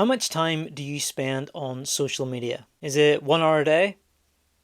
How much time do you spend on social media? Is it 1 hour a day?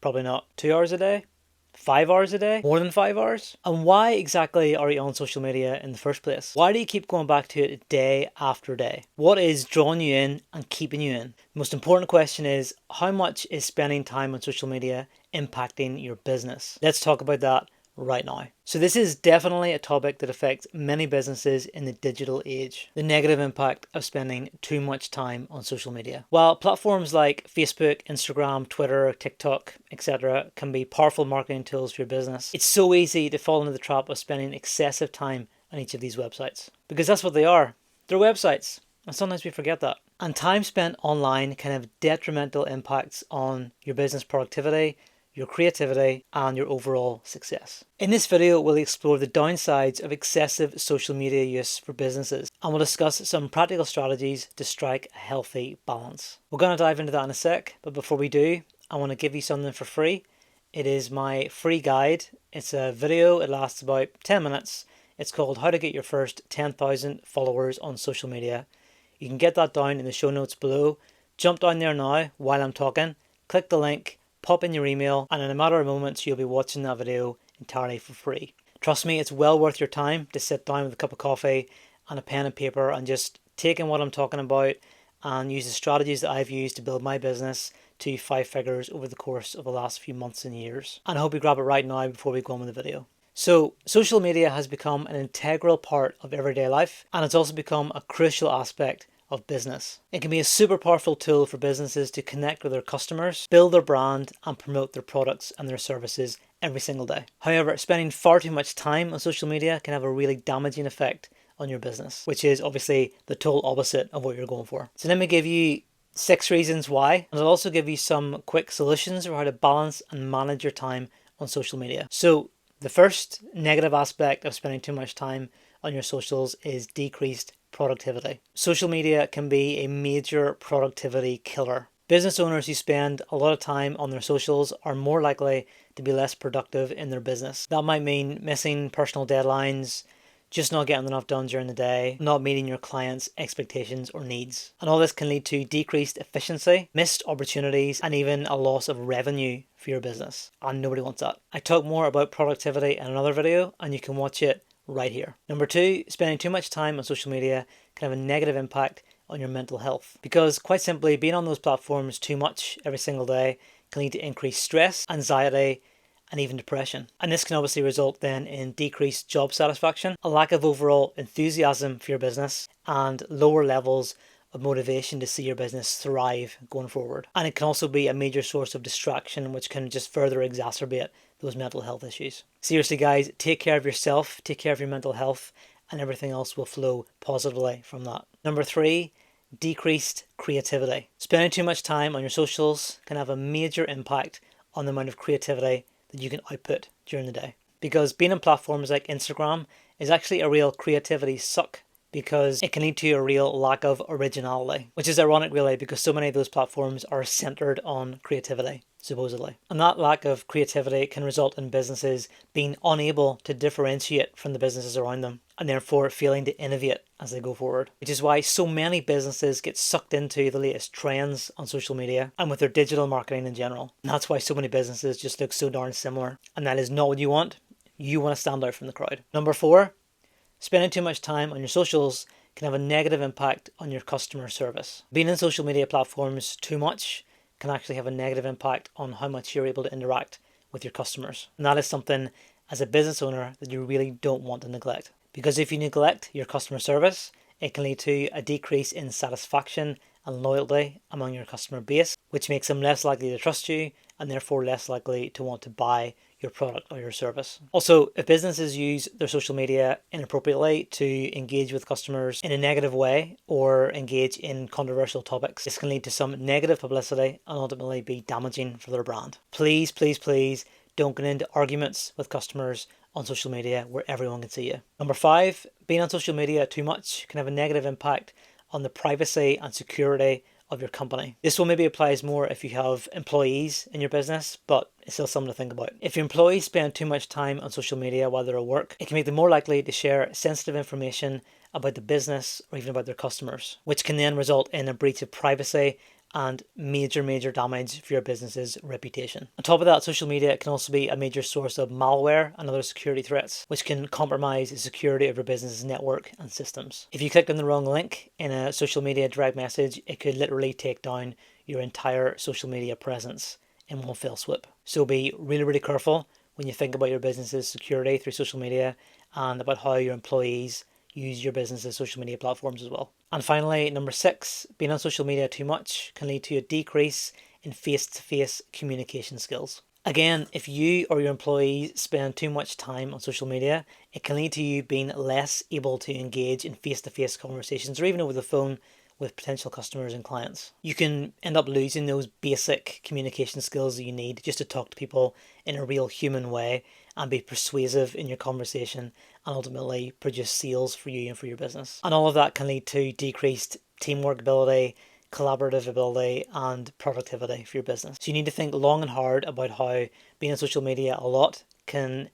Probably not. 2 hours a day? 5 hours a day? More than 5 hours? And why exactly are you on social media in the first place? Why do you keep going back to it day after day? What is drawing you in and keeping you in? The most important question is, how much is spending time on social media impacting your business? Let's talk about that right now. So this is definitely a topic that affects many businesses in the digital age. The negative impact of spending too much time on social media. While platforms like Facebook, Instagram, Twitter, TikTok, etc. can be powerful marketing tools for your business, it's so easy to fall into the trap of spending excessive time on each of these websites. Because that's what they are. They're websites. And sometimes we forget that. And time spent online can have detrimental impacts on your business productivity, your creativity, and your overall success. In this video, we'll explore the downsides of excessive social media use for businesses, and we'll discuss some practical strategies to strike a healthy balance. We're going to dive into that in a sec, but before we do, I want to give you something for free. It is my free guide. It's a video, it lasts about 10 minutes. It's called How to Get Your First 10,000 Followers on Social Media. You can get that down in the show notes below. Jump down there now while I'm talking, click the link, pop in your email, and in a matter of moments you'll be watching that video entirely for free. Trust me, it's well worth your time to sit down with a cup of coffee and a pen and paper and just take in what I'm talking about and use the strategies that I've used to build my business to 5 figures over the course of the last few months and years. And I hope you grab it right now before we go on with the video. So, social media has become an integral part of everyday life, and it's also become a crucial aspect of business. It can be a super powerful tool for businesses to connect with their customers, build their brand, and promote their products and their services every single day. However, spending far too much time on social media can have a really damaging effect on your business, which is obviously the total opposite of what you're going for. So let me give you 6 reasons why, and I'll also give you some quick solutions for how to balance and manage your time on social media. So the first negative aspect of spending too much time on your socials is decreased productivity. Social media can be a major productivity killer. Business owners who spend a lot of time on their socials are more likely to be less productive in their business. That might mean missing personal deadlines, just not getting enough done during the day, not meeting your clients' expectations or needs. And all this can lead to decreased efficiency, missed opportunities, and even a loss of revenue for your business. And nobody wants that. I talk more about productivity in another video, and you can watch it right here. Number 2, spending too much time on social media can have a negative impact on your mental health. Because quite simply, being on those platforms too much every single day can lead to increased stress, anxiety, and even depression. And this can obviously result then in decreased job satisfaction, a lack of overall enthusiasm for your business, and lower levels of motivation to see your business thrive going forward. And it can also be a major source of distraction, which can just further exacerbate those mental health issues. Seriously guys, take care of yourself, take care of your mental health, and everything else will flow positively from that. Number 3, decreased creativity. Spending too much time on your socials can have a major impact on the amount of creativity that you can output during the day. Because being on platforms like Instagram is actually a real creativity suck, because it can lead to a real lack of originality, which is ironic really, because so many of those platforms are centered on creativity, supposedly. And that lack of creativity can result in businesses being unable to differentiate from the businesses around them, and therefore failing to innovate as they go forward. Which is why so many businesses get sucked into the latest trends on social media and with their digital marketing in general. And that's why so many businesses just look so darn similar. And that is not what you want. You want to stand out from the crowd. Number 4, spending too much time on your socials can have a negative impact on your customer service. Being in social media platforms too much can actually have a negative impact on how much you're able to interact with your customers. And that is something as a business owner that you really don't want to neglect. Because if you neglect your customer service, it can lead to a decrease in satisfaction and loyalty among your customer base, which makes them less likely to trust you and therefore less likely to want to buy your product or your service. Also, if businesses use their social media inappropriately to engage with customers in a negative way or engage in controversial topics, this can lead to some negative publicity and ultimately be damaging for their brand. Please, please, please don't get into arguments with customers on social media where everyone can see you. Number 5, being on social media too much can have a negative impact on the privacy and security of your company. This one maybe applies more if you have employees in your business, but it's still something to think about. If your employees spend too much time on social media while they're at work, it can make them more likely to share sensitive information about the business or even about their customers, which can then result in a breach of privacy and major damage for your business's reputation. On top of that, social media can also be a major source of malware and other security threats, which can compromise the security of your business's network and systems. If you clicked on the wrong link in a social media direct message, it could literally take down your entire social media presence in one fell swoop. So be really careful when you think about your business's security through social media and about how your employees use your business's social media platforms as well. And finally, number 6, being on social media too much can lead to a decrease in face-to-face communication skills. Again, if you or your employees spend too much time on social media, it can lead to you being less able to engage in face-to-face conversations or even over the phone with potential customers and clients. You can end up losing those basic communication skills that you need just to talk to people in a real human way and be persuasive in your conversation and ultimately produce sales for you and for your business. And all of that can lead to decreased teamwork ability, collaborative ability and productivity for your business. So you need to think long and hard about how being on social media a lot can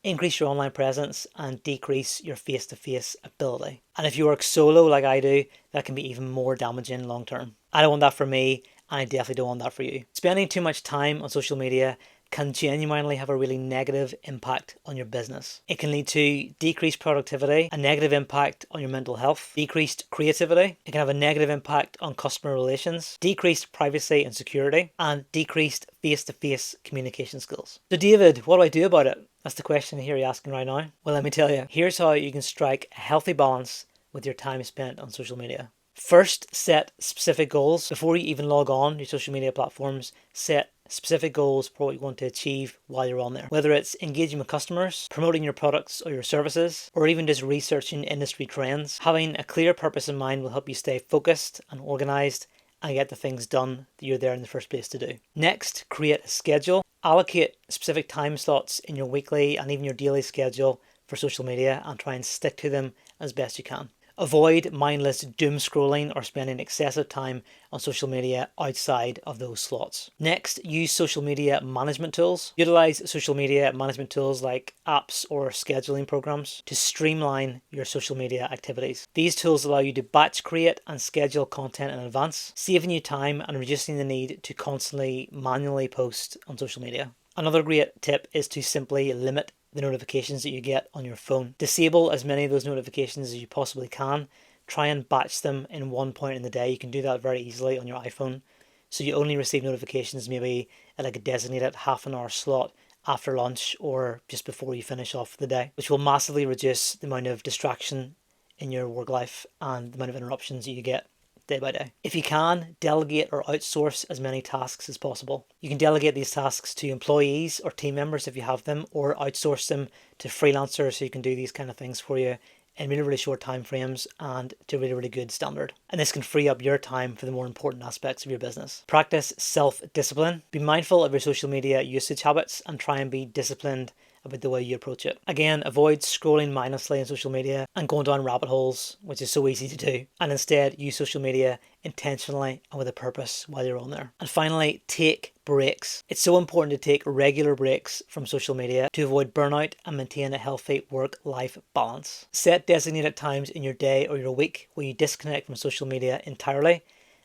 increase your online presence and decrease your face-to-face ability. And if you work solo like I do, that can be even more damaging long term. I don't want that for me, and I definitely don't want that for you. Spending too much time on social media can genuinely have a really negative impact on your business. It can lead to decreased productivity, a negative impact on your mental health, decreased creativity. It can have a negative impact on customer relations, decreased privacy and security, and decreased face-to-face communication skills. So David, what do I do about it? That's the question here you're asking right now. Well, let me tell you. Here's how you can strike a healthy balance with your time spent on social media. First, set specific goals. Before you even log on to social media platforms, set specific goals for what you want to achieve while you're on there. Whether it's engaging with customers, promoting your products or your services, or even just researching industry trends, having a clear purpose in mind will help you stay focused and organized and get the things done that you're there in the first place to do. Next, create a schedule. Allocate specific time slots in your weekly and even your daily schedule for social media and try and stick to them as best you can. Avoid mindless doom scrolling or spending excessive time on social media outside of those slots. Next, use social media management tools. Utilize social media management tools like apps or scheduling programs to streamline your social media activities. These tools allow you to batch create and schedule content in advance, saving you time and reducing the need to constantly manually post on social media. Another great tip is to simply limit the notifications that you get on your phone. Disable as many of those notifications as you possibly can. Try and batch them in one point in the day. You can do that very easily on your iPhone. So you only receive notifications maybe at like a designated half an hour slot after lunch or just before you finish off the day, which will massively reduce the amount of distraction in your work life and the amount of interruptions that you get day by day. If you can, delegate or outsource as many tasks as possible. You can delegate these tasks to employees or team members if you have them, or outsource them to freelancers who can do these kind of things for you in really short time frames and to really good standard. And this can free up your time for the more important aspects of your business. Practice self-discipline. Be mindful of your social media usage habits and try and be disciplined about the way you approach it. Again, avoid scrolling mindlessly on social media and going down rabbit holes, which is so easy to do, and instead use social media intentionally and with a purpose while you're on there. And finally, take breaks. It's so important to take regular breaks from social media to avoid burnout and maintain a healthy work-life balance. Set designated times in your day or your week where you disconnect from social media entirely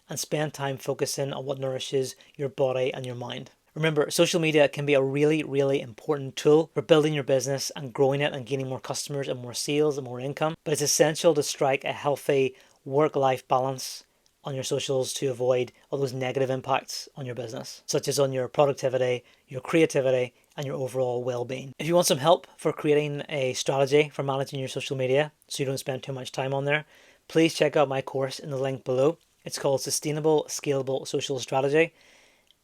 and spend time focusing on what nourishes your body and your mind. Remember, social media can be a really important tool for building your business and growing it and gaining more customers and more sales and more income. But it's essential to strike a healthy work-life balance on your socials to avoid all those negative impacts on your business, such as on your productivity, your creativity, and your overall well-being. If you want some help for creating a strategy for managing your social media so you don't spend too much time on there, please check out my course in the link below. It's called Sustainable Scalable Social Strategy.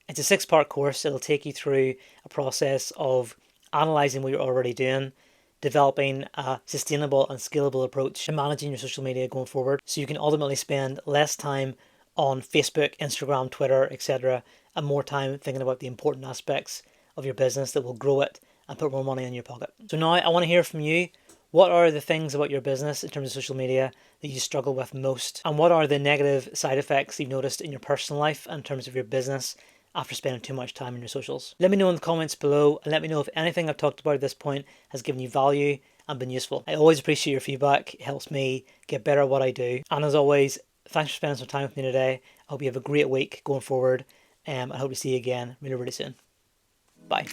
It's a 6-part course. It'll take you through a process of analysing what you're already doing, developing a sustainable and scalable approach to managing your social media going forward so you can ultimately spend less time on Facebook, Instagram, Twitter, etc. and more time thinking about the important aspects of your business that will grow it and put more money in your pocket. So now I want to hear from you. What are the things about your business in terms of social media that you struggle with most? And what are the negative side effects you've noticed in your personal life in terms of your business after spending too much time on your socials? Let me know in the comments below and let me know if anything I've talked about at this point has given you value and been useful. I always appreciate your feedback. It helps me get better at what I do. And as always, thanks for spending some time with me today. I hope you have a great week going forward. I hope to see you again really, really soon. Bye.